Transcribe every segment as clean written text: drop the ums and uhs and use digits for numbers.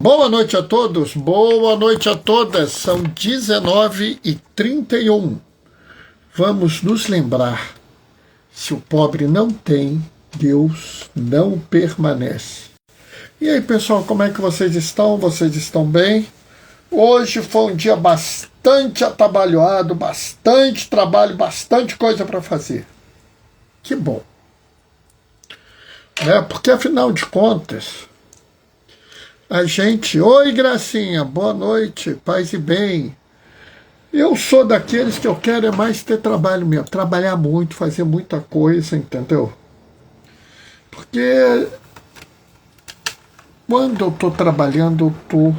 Boa noite a todos, boa noite a todas. São 19h31. Vamos nos lembrar: se o pobre não tem, Deus não permanece. E aí, pessoal, como é que vocês estão? Vocês estão bem? Hoje foi um dia bastante atabalhoado, bastante trabalho, bastante coisa para fazer. Que bom. Porque, afinal de contas, a gente... Oi, Gracinha, boa noite, paz e bem. Eu sou daqueles que eu quero é mais ter trabalho mesmo, trabalhar muito, fazer muita coisa, entendeu? Porque quando eu estou trabalhando, eu estou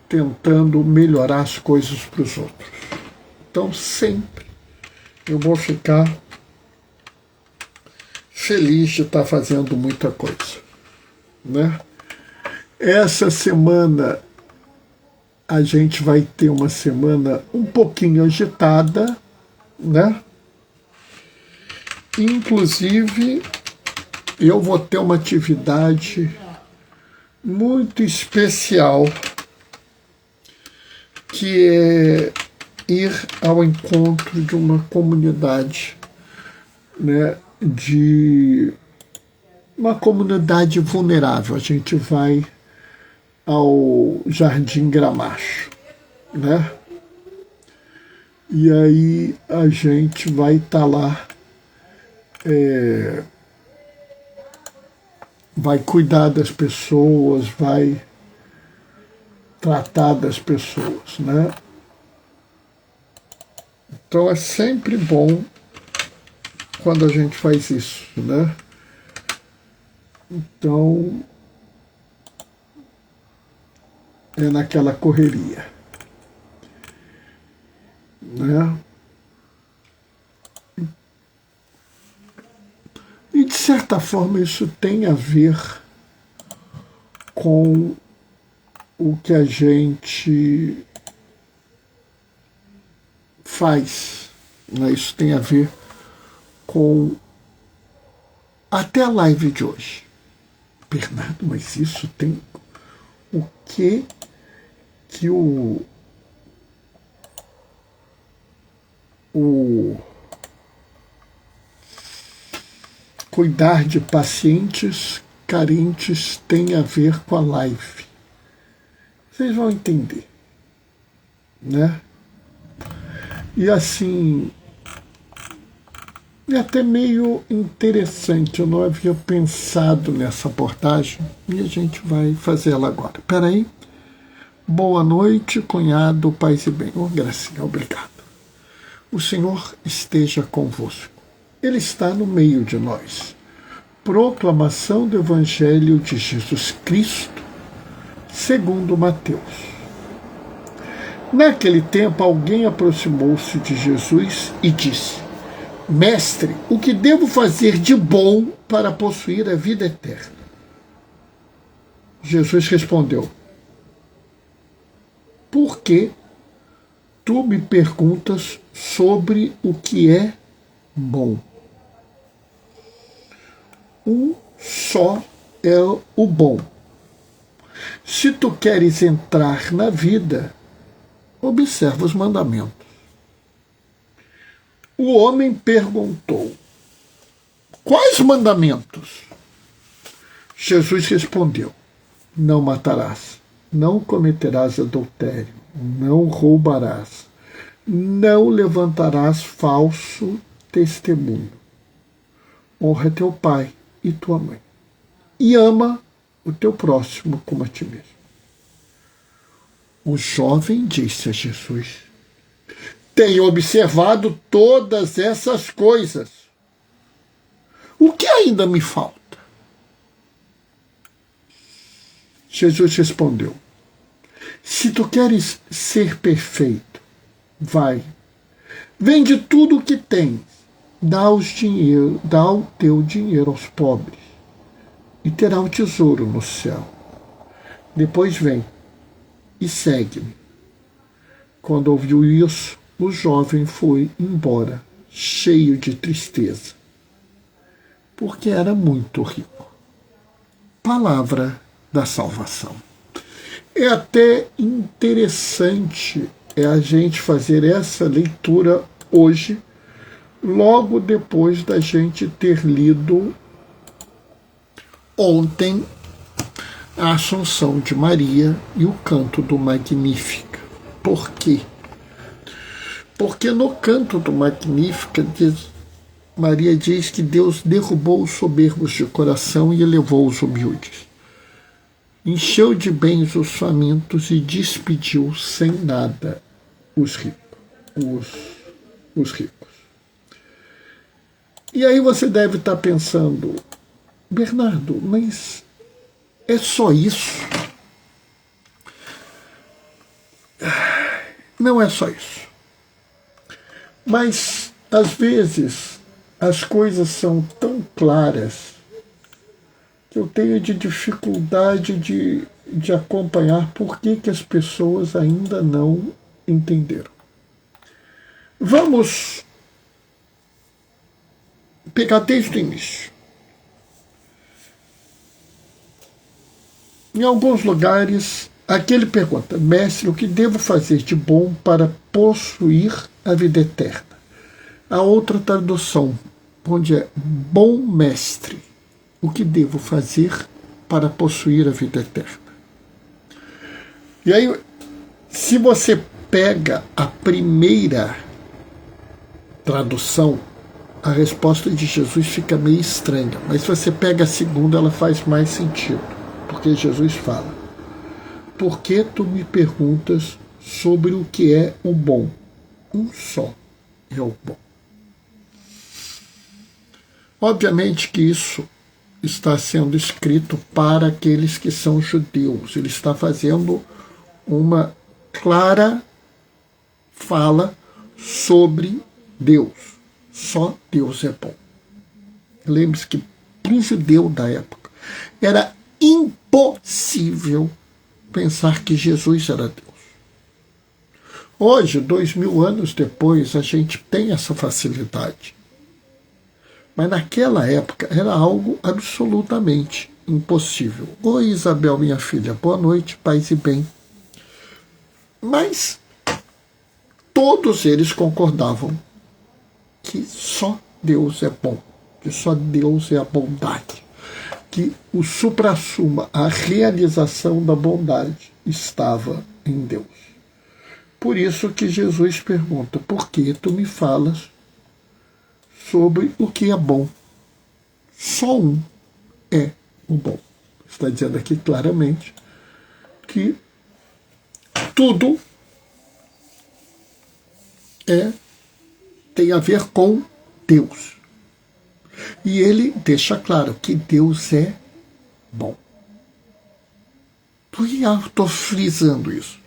tentando melhorar as coisas para os outros. Então, sempre eu vou ficar feliz de estar fazendo muita coisa, né? Essa semana a gente vai ter uma semana um pouquinho agitada, né? Inclusive, eu vou ter uma atividade muito especial, que é ir ao encontro de uma comunidade, né? De uma comunidade vulnerável. A gente vai ao Jardim Gramacho, né? E aí a gente vai estar lá, vai cuidar das pessoas, vai tratar das pessoas, né? Então é sempre bom quando a gente faz isso, né? Então é naquela correria, né? E de certa forma isso tem a ver com o que a gente faz, né? Isso tem a ver com até a live de hoje. Bernardo, mas isso tem o que o cuidar de pacientes carentes tem a ver com a live? Vocês vão entender, né? E assim, é até meio interessante, eu não havia pensado nessa abordagem e a gente vai fazer ela agora. Espera aí. Boa noite, cunhado, paz e bem. Oh, Gracinha, obrigado. O Senhor esteja convosco. Ele está no meio de nós. Proclamação do Evangelho de Jesus Cristo, segundo Mateus. Naquele tempo, alguém aproximou-se de Jesus e disse: Mestre, o que devo fazer de bom para possuir a vida eterna? Jesus respondeu: Por que tu me perguntas sobre o que é bom? Um só é o bom. Se tu queres entrar na vida, observa os mandamentos. O homem perguntou: Quais mandamentos? Jesus respondeu: Não matarás, não cometerás adultério, não roubarás, não levantarás falso testemunho. Honra teu pai e tua mãe, e ama o teu próximo como a ti mesmo. O jovem disse a Jesus: Tenho observado todas essas coisas. O que ainda me falta? Jesus respondeu: Se tu queres ser perfeito, vai, vende tudo o que tens, dá o teu dinheiro aos pobres, e terá um tesouro no céu. Depois vem e segue-me. Quando ouviu isso, o jovem foi embora, cheio de tristeza, porque era muito rico. Palavra da salvação. É até interessante a gente fazer essa leitura hoje, logo depois da gente ter lido ontem a Assunção de Maria e o canto do Magnífica. Por quê? Porque no canto do Magnífica, Maria diz que Deus derrubou os soberbos de coração e elevou os humildes. Encheu de bens os famintos e despediu sem nada os ricos. E aí você deve estar pensando, Bernardo, mas é só isso? Não é só isso. Mas, às vezes, as coisas são tão claras que eu tenho de dificuldade de acompanhar por que as pessoas ainda não entenderam. Vamos pegar desde o início. Em alguns lugares, aquele pergunta, mestre, o que devo fazer de bom para possuir a vida eterna? A outra tradução, onde é bom mestre, o que devo fazer para possuir a vida eterna? E aí, se você pega a primeira tradução, a resposta de Jesus fica meio estranha, mas se você pega a segunda, ela faz mais sentido, porque Jesus fala: por que tu me perguntas sobre o que é o bom? Um só é o bom. Obviamente que isso está sendo escrito para aqueles que são judeus. Ele está fazendo uma clara fala sobre Deus. Só Deus é bom. Lembre-se que para um judeu da época era impossível pensar que Jesus era Deus. Hoje, 2000 anos depois, a gente tem essa facilidade. Mas naquela época era algo absolutamente impossível. Oi, Isabel, minha filha, boa noite, paz e bem. Mas todos eles concordavam que só Deus é bom, que só Deus é a bondade, que o suprassumo, a realização da bondade estava em Deus. Por isso que Jesus pergunta, por que tu me falas sobre o que é bom? Só um é o bom. Está dizendo aqui claramente que tudo tem a ver com Deus. E ele deixa claro que Deus é bom. Por que eu estou frisando isso?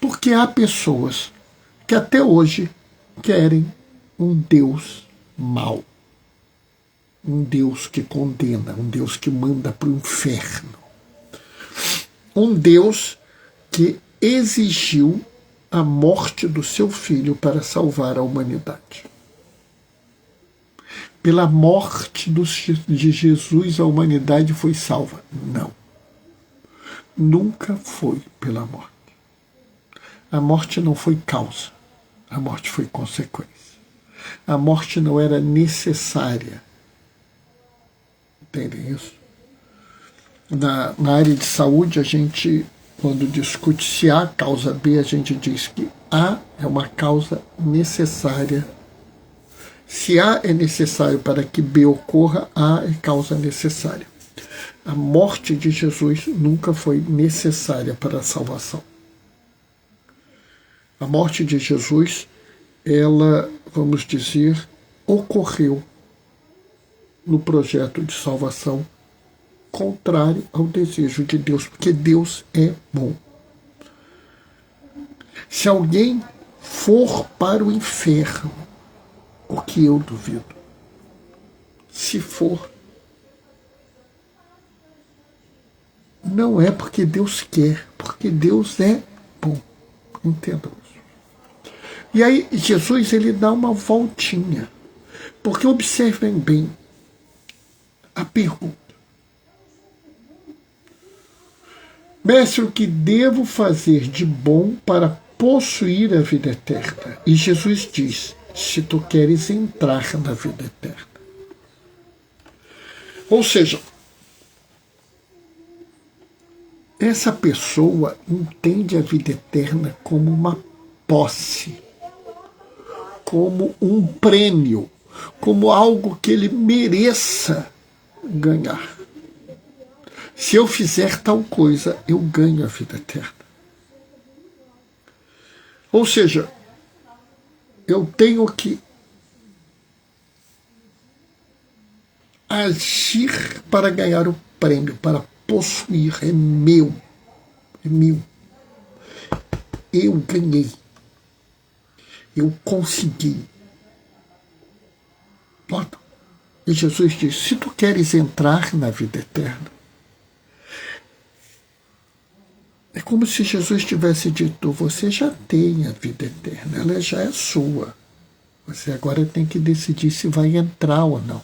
Porque há pessoas que até hoje querem um Deus mau. Um Deus que condena, um Deus que manda para o inferno. Um Deus que exigiu a morte do seu filho para salvar a humanidade. Pela morte de Jesus, a humanidade foi salva. Não. Nunca foi pela morte. A morte não foi causa. A morte foi consequência. A morte não era necessária. Entendem isso? Na área de saúde, a gente, quando discute se há causa B, a gente diz que A é uma causa necessária. Se A é necessário para que B ocorra, A é causa necessária. A morte de Jesus nunca foi necessária para a salvação. A morte de Jesus, ela, vamos dizer, ocorreu no projeto de salvação contrário ao desejo de Deus, porque Deus é bom. Se alguém for para o inferno, o que eu duvido, se for, não é porque Deus quer, porque Deus é bom. Entendam isso. E aí Jesus ele dá uma voltinha, porque observem bem a pergunta. Mestre, o que devo fazer de bom para possuir a vida eterna? E Jesus diz, se tu queres entrar na vida eterna. Ou seja, essa pessoa entende a vida eterna como uma posse, como um prêmio, como algo que ele mereça ganhar. Se eu fizer tal coisa, eu ganho a vida eterna. Ou seja, eu tenho que agir para ganhar o prêmio, para possuir. É meu. É meu. Eu ganhei. Eu consegui. Pronto. E Jesus diz, se tu queres entrar na vida eterna, é como se Jesus tivesse dito, você já tem a vida eterna, ela já é sua. Você agora tem que decidir se vai entrar ou não.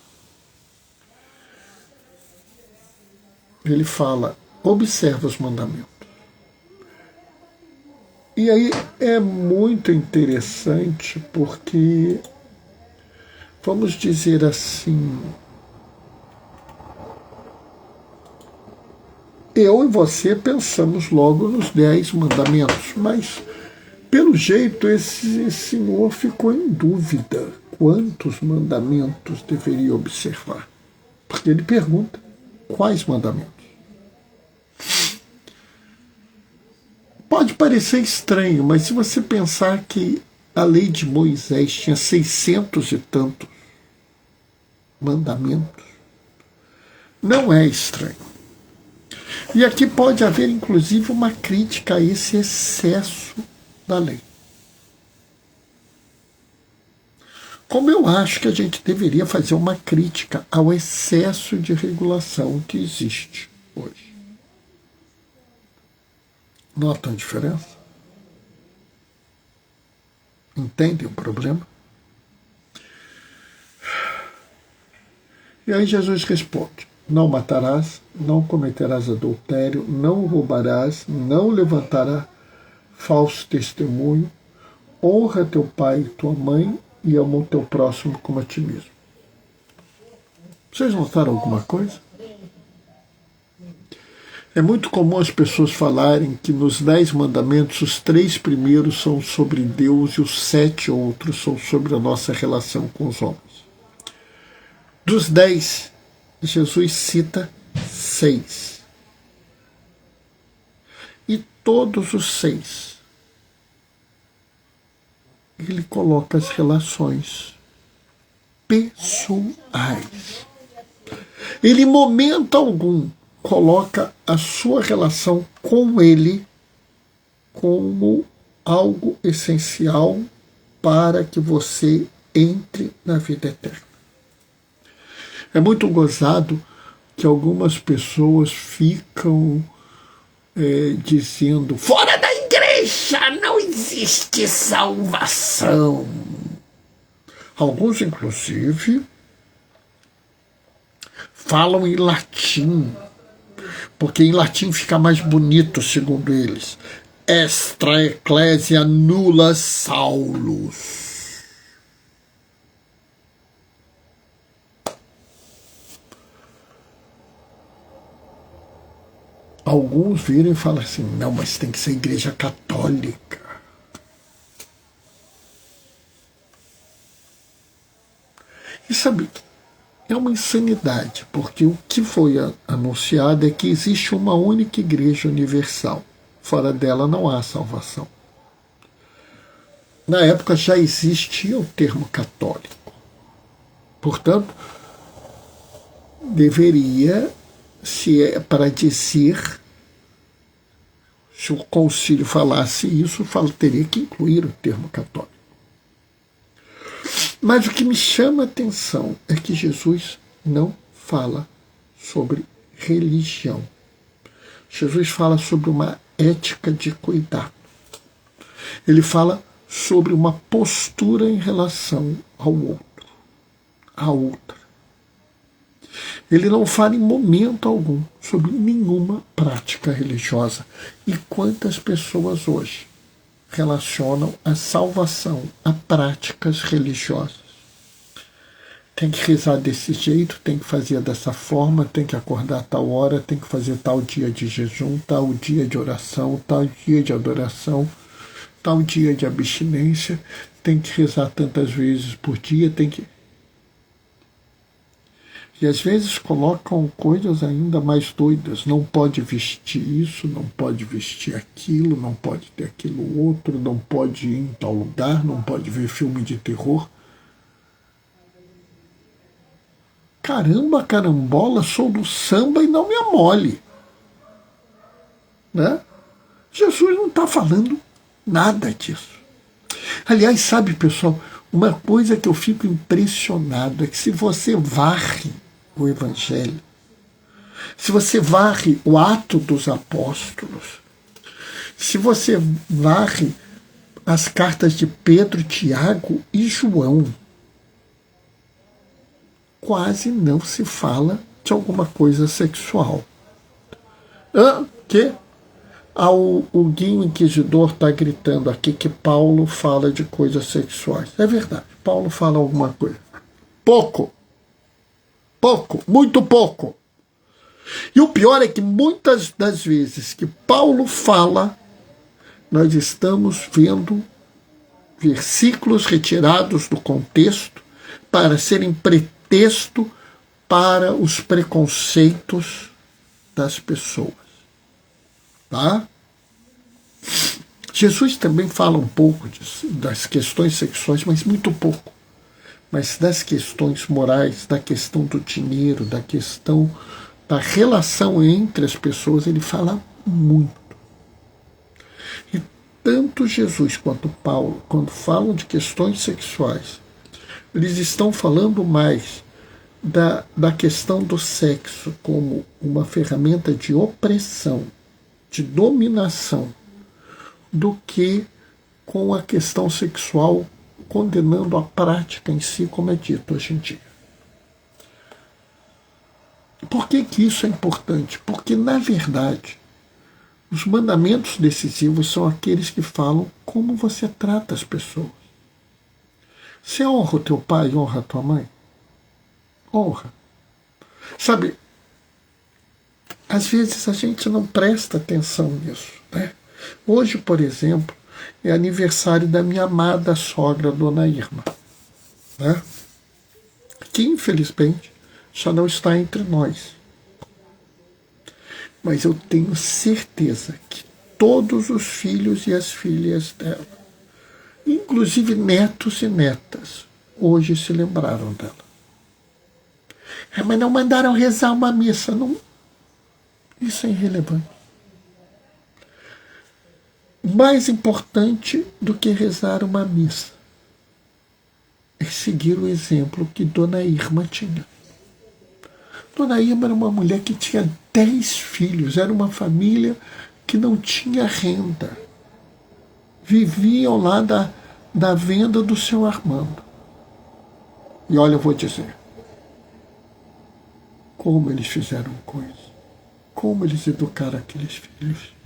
Ele fala, observa os mandamentos. E aí é muito interessante porque, vamos dizer assim, eu e você pensamos logo nos 10 mandamentos, mas pelo jeito esse senhor ficou em dúvida quantos mandamentos deveria observar. Porque ele pergunta, quais mandamentos? Pode parecer estranho, mas se você pensar que a lei de Moisés tinha 600 e tantos mandamentos, não é estranho. E aqui pode haver, inclusive, uma crítica a esse excesso da lei. Como eu acho que a gente deveria fazer uma crítica ao excesso de regulação que existe hoje. Notam a diferença? Entendem o problema? E aí Jesus responde, não matarás, não cometerás adultério, não roubarás, não levantarás falso testemunho, honra teu pai e tua mãe e ama o teu próximo como a ti mesmo. Vocês notaram alguma coisa? É muito comum as pessoas falarem que nos 10 mandamentos os 3 primeiros são sobre Deus e os 7 outros são sobre a nossa relação com os homens. Dos 10, Jesus cita 6. E todos os 6, ele coloca as relações pessoais. Ele, em momento algum, coloca a sua relação com ele como algo essencial para que você entre na vida eterna. É muito gozado que algumas pessoas ficam dizendo, fora da igreja não existe salvação. Alguns, inclusive, falam em latim, porque em latim fica mais bonito, segundo eles. Extra ecclesia nulla salus. Alguns viram e falam assim, não, mas tem que ser igreja católica. E sabe, é uma insanidade, porque o que foi anunciado é que existe uma única igreja universal. Fora dela não há salvação. Na época já existia o termo católico. Portanto, deveria, se é para dizer, se o concílio falasse isso, teria que incluir o termo católico. Mas o que me chama a atenção é que Jesus não fala sobre religião. Jesus fala sobre uma ética de cuidado. Ele fala sobre uma postura em relação ao outro, à outra. Ele não fala em momento algum sobre nenhuma prática religiosa. E quantas pessoas hoje relacionam a salvação a práticas religiosas? Tem que rezar desse jeito, tem que fazer dessa forma, tem que acordar a tal hora, tem que fazer tal dia de jejum, tal dia de oração, tal dia de adoração, tal dia de abstinência, tem que rezar tantas vezes por dia, tem que... E às vezes colocam coisas ainda mais doidas. Não pode vestir isso, não pode vestir aquilo, não pode ter aquilo outro, não pode ir em tal lugar, não pode ver filme de terror. Caramba, carambola, sou do samba e não me amole. Né? Jesus não está falando nada disso. Aliás, sabe, pessoal, uma coisa que eu fico impressionado é que se você varre o Evangelho, se você varre o Ato dos Apóstolos, se você varre as cartas de Pedro, Tiago e João, quase não se fala de alguma coisa sexual. Que? O Guinho Inquisidor está gritando aqui que Paulo fala de coisas sexuais. É verdade, Paulo fala alguma coisa. Pouco, muito pouco. E o pior é que muitas das vezes que Paulo fala, nós estamos vendo versículos retirados do contexto para serem pretexto para os preconceitos das pessoas. Tá? Jesus também fala um pouco das questões sexuais, mas muito pouco. Mas das questões morais, da questão do dinheiro, da questão da relação entre as pessoas, ele fala muito. E tanto Jesus quanto Paulo, quando falam de questões sexuais, eles estão falando mais da questão do sexo como uma ferramenta de opressão, de dominação, do que com a questão sexual condenando a prática em si, como é dito hoje em dia. Por que isso é importante? Porque, na verdade, os mandamentos decisivos são aqueles que falam como você trata as pessoas. Você honra o teu pai, honra a tua mãe? Honra. Sabe, às vezes a gente não presta atenção nisso, né? Hoje, por exemplo, é aniversário da minha amada sogra, Dona Irma, né? Que infelizmente já não está entre nós. Mas eu tenho certeza que todos os filhos e as filhas dela, inclusive netos e netas, hoje se lembraram dela. Mas não mandaram rezar uma missa, não. Isso é irrelevante. Mais importante do que rezar uma missa é seguir o exemplo que Dona Irma tinha. Dona Irma era uma mulher que tinha 10 filhos, era uma família que não tinha renda. Viviam lá da venda do seu Armando. E olha, eu vou dizer, como eles fizeram coisa, como eles educaram aqueles filhos.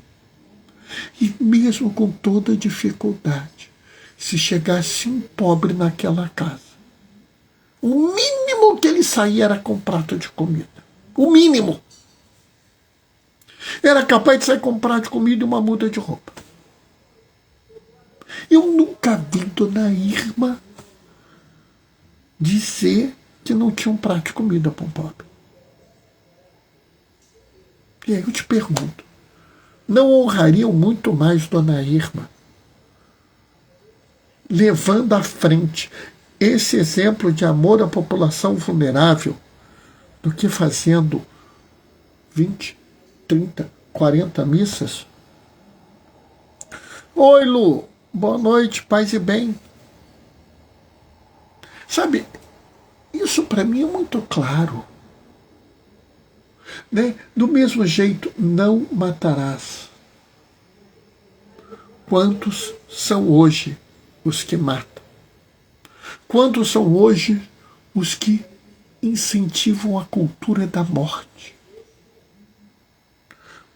E mesmo com toda dificuldade, se chegasse um pobre naquela casa, o mínimo que ele saía era com um prato de comida. O mínimo. Era capaz de sair com um prato de comida e uma muda de roupa. Eu nunca vi Dona Irma dizer que não tinha um prato de comida para um pobre. E aí eu te pergunto, não honrariam muito mais Dona Irma, levando à frente esse exemplo de amor à população vulnerável, do que fazendo 20, 30, 40 missas? Oi, Lu, boa noite, paz e bem. Sabe, isso para mim é muito claro. Né? Do mesmo jeito, não matarás. Quantos são hoje os que matam? Quantos são hoje os que incentivam a cultura da morte?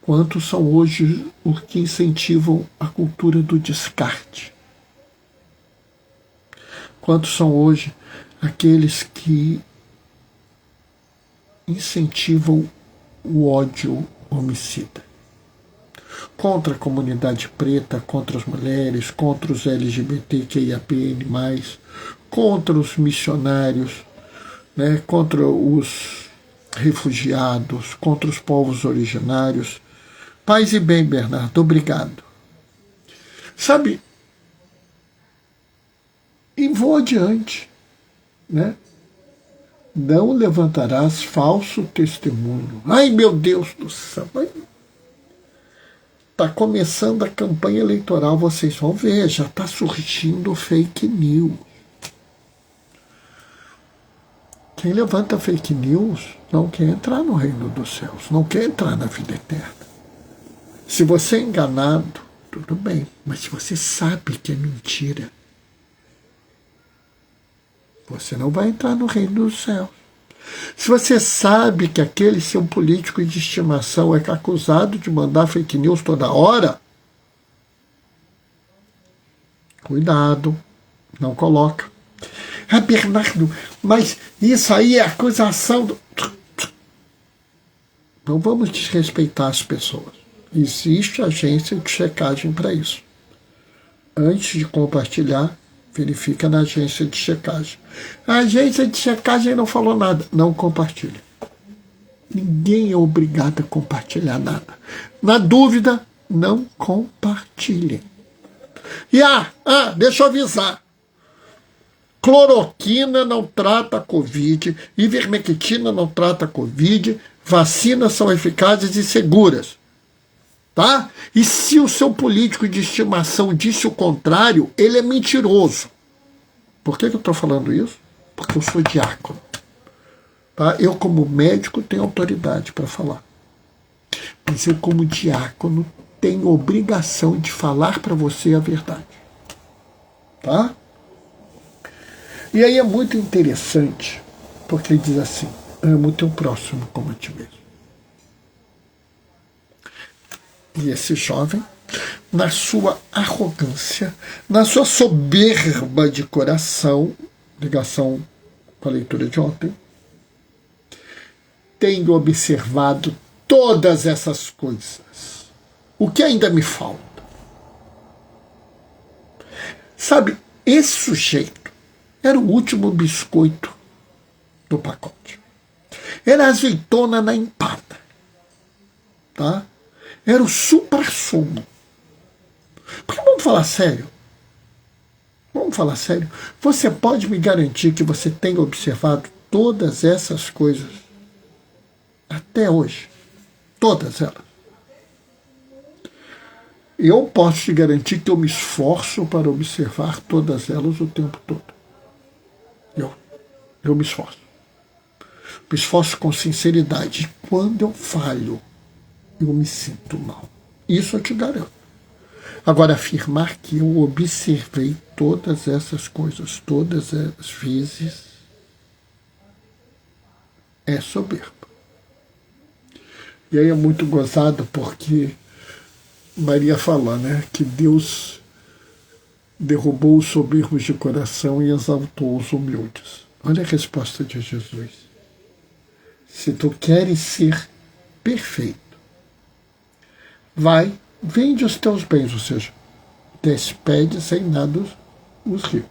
Quantos são hoje os que incentivam a cultura do descarte? Quantos são hoje aqueles que incentivam o ódio homicida? Contra a comunidade preta, contra as mulheres, contra os LGBTQIAPN+, contra os missionários, né, contra os refugiados, contra os povos originários. Paz e bem, Bernardo, obrigado. Sabe, e vou adiante, né? Não levantarás falso testemunho. Ai, meu Deus do céu! Está começando a campanha eleitoral, vocês vão ver, já está surgindo fake news. Quem levanta fake news não quer entrar no reino dos céus, não quer entrar na vida eterna. Se você é enganado, tudo bem, mas se você sabe que é mentira, você não vai entrar no reino dos céus. Se você sabe que aquele seu político de estimação é acusado de mandar fake news toda hora, cuidado, não coloca. Ah, Bernardo, mas isso aí é acusação do... Não vamos desrespeitar as pessoas. Existe agência de checagem para isso. Antes de compartilhar, verifica na agência de checagem. A agência de checagem não falou nada. Não compartilha. Ninguém é obrigado a compartilhar nada. Na dúvida, não compartilhem. E deixa eu avisar. Cloroquina não trata a Covid, ivermectina não trata a Covid, vacinas são eficazes e seguras. Tá? E se o seu político de estimação disse o contrário, ele é mentiroso. Por que eu estou falando isso? Porque eu sou diácono. Tá? Eu, como médico, tenho autoridade para falar. Mas eu, como diácono, tenho obrigação de falar para você a verdade. Tá? E aí é muito interessante, porque ele diz assim, ama o teu próximo como a ti mesmo. E esse jovem, na sua arrogância, na sua soberba de coração, ligação com a leitura de ontem, tenho observado todas essas coisas. O que ainda me falta? Sabe, esse sujeito era o último biscoito do pacote. Era a azeitona na empada. Tá? Era o supra-sumo. Porque vamos falar sério? Vamos falar sério? Você pode me garantir que você tenha observado todas essas coisas até hoje? Todas elas. Eu posso te garantir que eu me esforço para observar todas elas o tempo todo. Eu me esforço. Me esforço com sinceridade. Quando eu falho, eu me sinto mal. Isso eu te garanto. Agora, afirmar que eu observei todas essas coisas, todas as vezes, é soberbo. E aí é muito gozado porque Maria fala, né, que Deus derrubou os soberbos de coração e exaltou os humildes. Olha a resposta de Jesus. Se tu queres ser perfeito, vai, vende os teus bens, ou seja, despede sem nada os ricos.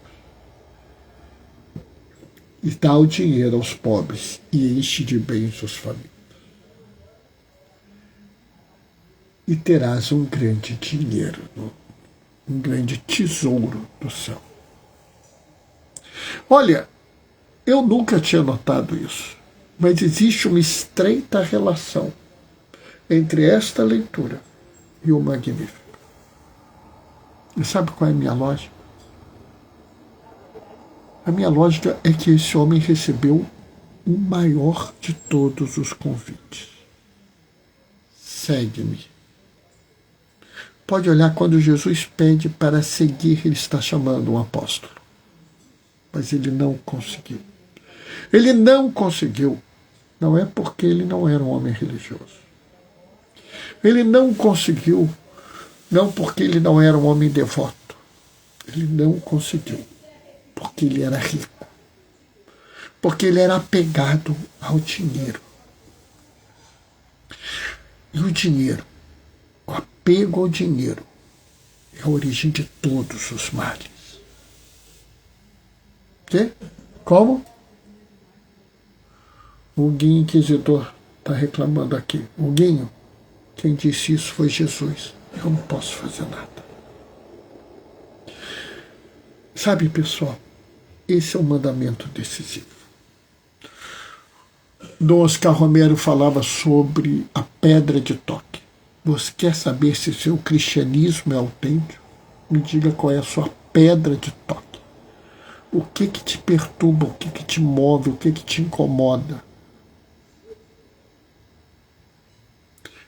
E dá o dinheiro aos pobres e enche de bens os famintos. E terás um grande dinheiro, um grande tesouro do céu. Olha, eu nunca tinha notado isso, mas existe uma estreita relação entre esta leitura e o Magnífico. E sabe qual é a minha lógica? A minha lógica é que esse homem recebeu o maior de todos os convites. Segue-me. Pode olhar, quando Jesus pede para seguir, ele está chamando um apóstolo. Mas ele não conseguiu. Ele não conseguiu, não é porque ele não era um homem religioso. Ele não conseguiu, não porque ele não era um homem devoto. Ele não conseguiu, porque ele era rico. Porque ele era apegado ao dinheiro. E o dinheiro, o apego ao dinheiro, é a origem de todos os males. Que? Como? O Guinho Inquisidor está reclamando aqui. O Guinho, quem disse isso foi Jesus. Eu não posso fazer nada. Sabe, pessoal, esse é um mandamento decisivo. Dom Oscar Romero falava sobre a pedra de toque. Você quer saber se seu cristianismo é autêntico? Me diga qual é a sua pedra de toque. O que te perturba, o que te move, o que te incomoda?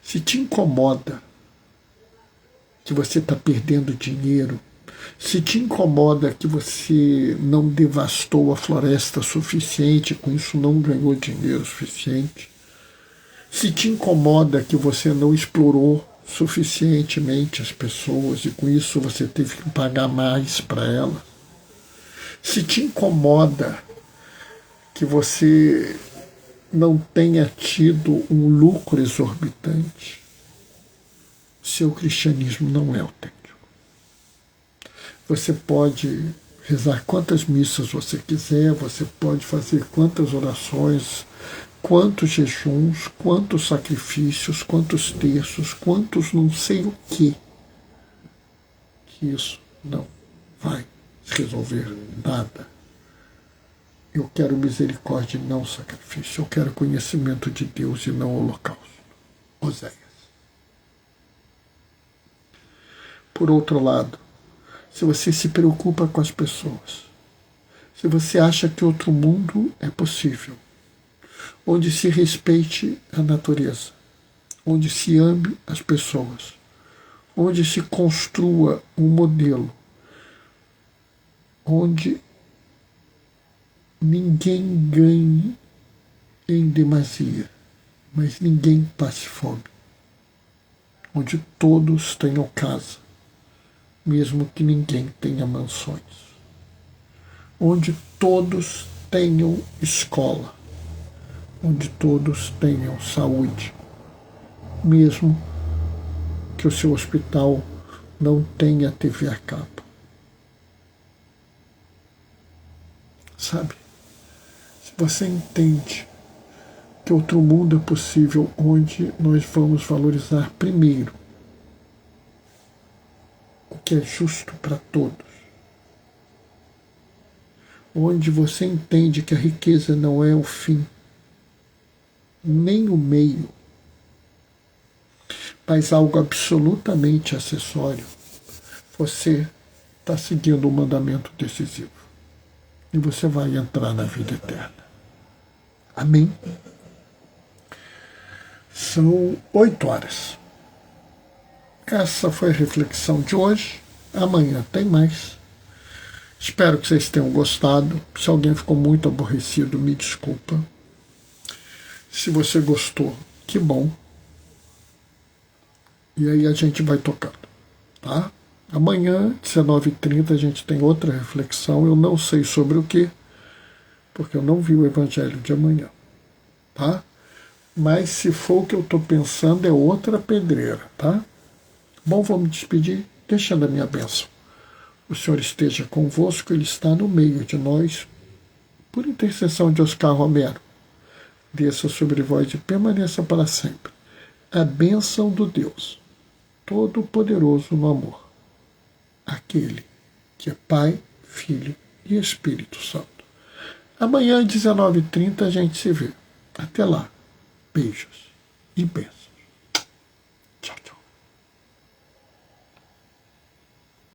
Se te incomoda que você está perdendo dinheiro, se te incomoda que você não devastou a floresta suficiente, com isso não ganhou dinheiro suficiente, se te incomoda que você não explorou suficientemente as pessoas e com isso você teve que pagar mais para elas, se te incomoda que você não tenha tido um lucro exorbitante, seu cristianismo não é autêntico. Você pode rezar quantas missas você quiser, você pode fazer quantas orações, quantos jejuns, quantos sacrifícios, quantos terços, quantos não sei o quê, que isso não vai resolver nada. Eu quero misericórdia e não sacrifício. Eu quero conhecimento de Deus e não holocausto. Oséias. Por outro lado, se você se preocupa com as pessoas, se você acha que outro mundo é possível, onde se respeite a natureza, onde se ame as pessoas, onde se construa um modelo, onde ninguém ganhe em demasia, mas ninguém passe fome, onde todos tenham casa, mesmo que ninguém tenha mansões, onde todos tenham escola, onde todos tenham saúde, mesmo que o seu hospital não tenha TV a cabo. Sabe? Se você entende que outro mundo é possível onde nós vamos valorizar primeiro o que é justo para todos, onde você entende que a riqueza não é o fim, nem o meio, mas algo absolutamente acessório, você está seguindo um mandamento decisivo. E você vai entrar na vida eterna. Amém? São 8 horas. Essa foi a reflexão de hoje. Amanhã tem mais. Espero que vocês tenham gostado. Se alguém ficou muito aborrecido, me desculpa. Se você gostou, que bom. E aí a gente vai tocando, tá? Amanhã, 19h30, a gente tem outra reflexão. Eu não sei sobre o que, porque eu não vi o Evangelho de amanhã, tá? Mas se for o que eu estou pensando, é outra pedreira, tá? Bom, vou me despedir, deixando a minha bênção. O Senhor esteja convosco, Ele está no meio de nós, por intercessão de Oscar Romero. Desça sobre vós e permaneça para sempre a bênção do Deus Todo-Poderoso no amor, aquele que é Pai, Filho e Espírito Santo. Amanhã, às 19h30, a gente se vê. Até lá. Beijos e bênçãos.